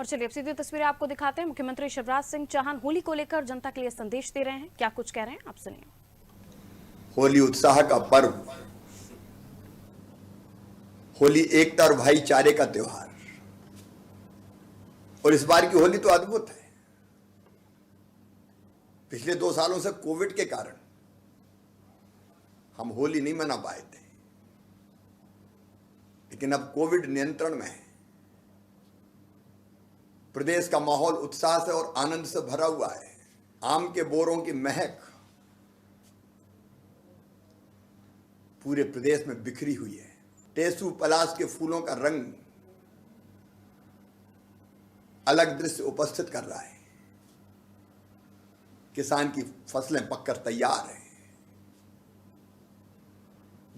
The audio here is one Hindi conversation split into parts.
और चलिए अब सीधी तस्वीरें आपको दिखाते हैं। मुख्यमंत्री शिवराज सिंह चौहान होली को लेकर जनता के लिए संदेश दे रहे हैं। क्या कुछ कह रहे हैं आप सुनिए। होली उत्साह का पर्व, होली एकता और भाईचारे का त्योहार। और इस बार की होली तो अद्भुत है। पिछले 2 सालों से कोविड के कारण हम होली नहीं मना पाए थे, लेकिन अब कोविड नियंत्रण में है। प्रदेश का माहौल उत्साह से और आनंद से भरा हुआ है। आम के बोरों की महक पूरे प्रदेश में बिखरी हुई है। टेसू पलाश के फूलों का रंग अलग दृश्य उपस्थित कर रहा है। किसान की फसलें पककर तैयार हैं।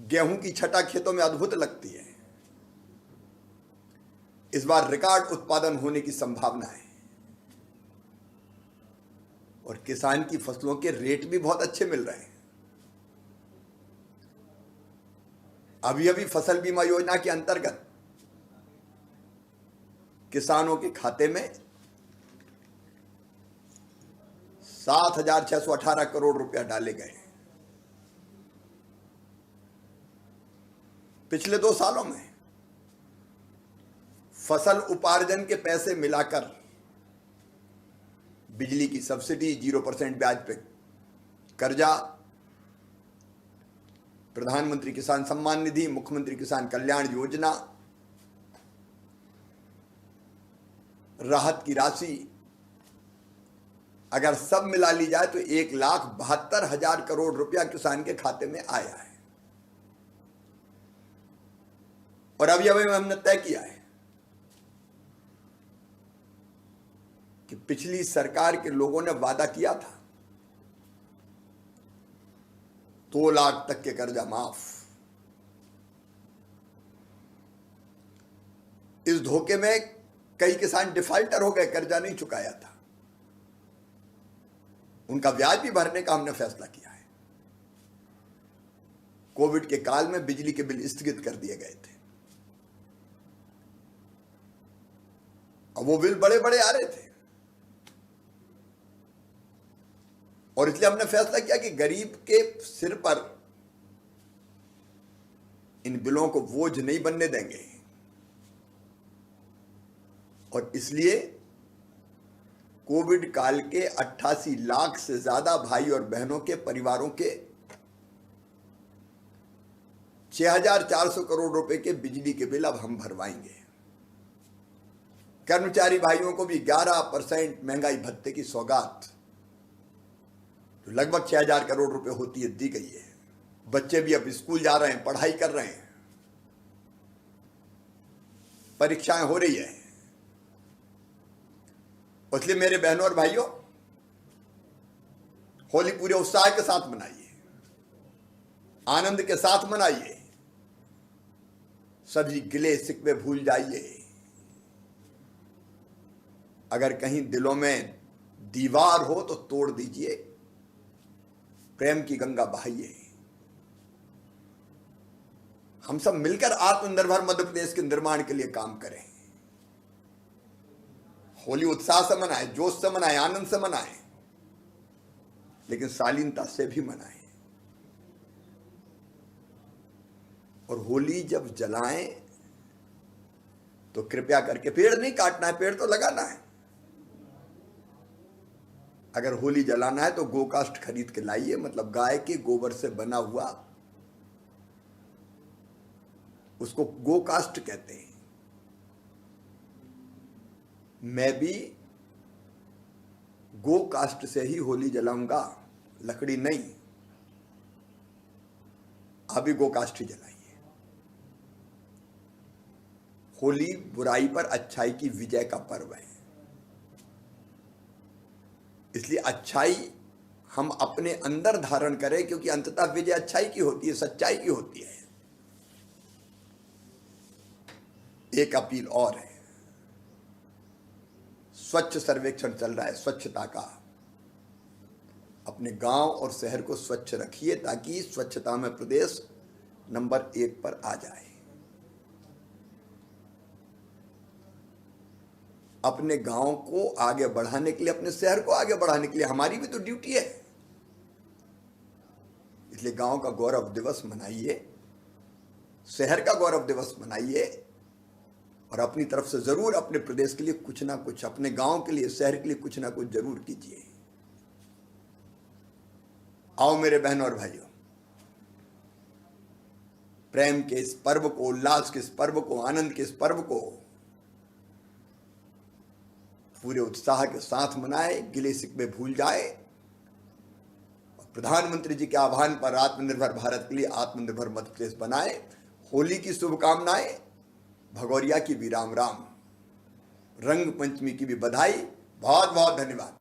गेहूं की छटा खेतों में अद्भुत लगती है। इस बार रिकॉर्ड उत्पादन होने की संभावना है और किसान की फसलों के रेट भी बहुत अच्छे मिल रहे हैं। अभी अभी फसल बीमा योजना के अंतर्गत किसानों के खाते में 7,618 करोड़ रुपया डाले गए। पिछले 2 सालों में फसल उपार्जन के पैसे मिलाकर बिजली की सब्सिडी, 0% ब्याज पे कर्जा, प्रधानमंत्री किसान सम्मान निधि, मुख्यमंत्री किसान कल्याण योजना, राहत की राशि अगर सब मिला ली जाए तो 1,72,000 करोड़ रुपया किसान के खाते में आया है। और अभी हमने तय किया है कि पिछली सरकार के लोगों ने वादा किया था 2 लाख तक के कर्जा माफ। इस धोखे में कई किसान डिफाल्टर हो गए, कर्जा नहीं चुकाया था। उनका ब्याज भी भरने का हमने फैसला किया है। कोविड के काल में बिजली के बिल स्थगित कर दिए गए थे। अब वो बिल बड़े बड़े आ रहे थे और इसलिए हमने फैसला किया कि गरीब के सिर पर इन बिलों को बोझ नहीं बनने देंगे। और इसलिए कोविड काल के 88 लाख से ज्यादा भाई और बहनों के परिवारों के 6,400 करोड़ रुपए के बिजली के बिल अब हम भरवाएंगे। कर्मचारी भाइयों को भी 11% महंगाई भत्ते की सौगात, जो लगभग 6,000 करोड़ रुपए होती है, दी गई है। बच्चे भी अब स्कूल जा रहे हैं, पढ़ाई कर रहे हैं, परीक्षाएं हो रही है। इसलिए मेरे बहनों और भाइयों, होली पूरे उत्साह के साथ मनाइए, आनंद के साथ मनाइए, सभी गिले शिकवे भूल जाइए। अगर कहीं दिलों में दीवार हो तो तोड़ दीजिए, प्रेम की गंगा बहाइए। हम सब मिलकर आत्मनिर्भर मध्य प्रदेश के निर्माण के लिए काम करें। होली उत्साह से मनाएं, जोश से मनाएं, आनंद से मनाएं, लेकिन शालीनता से भी मनाएं। और होली जब जलाएं तो कृपया करके पेड़ नहीं काटना है, पेड़ तो लगाना है। अगर होली जलाना है तो गोकाष्ठ खरीद के लाइए, मतलब गाय के गोबर से बना हुआ, उसको गोकाष्ठ कहते हैं। मैं भी गोकाष्ठ से ही होली जलाऊंगा, लकड़ी नहीं। अभी गोकाष्ठ ही जलाइए। होली बुराई पर अच्छाई की विजय का पर्व है। इसलिए अच्छाई हम अपने अंदर धारण करें, क्योंकि अंततः विजय अच्छाई की होती है, सच्चाई की होती है। एक अपील और है, स्वच्छ सर्वेक्षण चल रहा है स्वच्छता का। अपने गांव और शहर को स्वच्छ रखिए ताकि स्वच्छता में प्रदेश नंबर 1 पर आ जाए। अपने गांव को आगे बढ़ाने के लिए, अपने शहर को आगे बढ़ाने के लिए हमारी भी तो ड्यूटी है। इसलिए गांव का गौरव दिवस मनाइए, शहर का गौरव दिवस मनाइए और अपनी तरफ से जरूर अपने प्रदेश के लिए कुछ ना कुछ, अपने गांव के लिए, शहर के लिए कुछ ना कुछ जरूर कीजिए। आओ मेरे बहनों और भाइयों, प्रेम के इस पर्व को, उल्लास के इस पर्व को, आनंद के इस पर्व को पूरे उत्साह के साथ मनाए, गिले शिकवे भूल जाए और प्रधानमंत्री जी के आह्वान पर आत्मनिर्भर भारत के लिए आत्मनिर्भर मध्य प्रदेश बनाए। होली की शुभकामनाएं, भगौरिया की भी राम राम, रंग पंचमी की भी बधाई। बहुत बहुत धन्यवाद।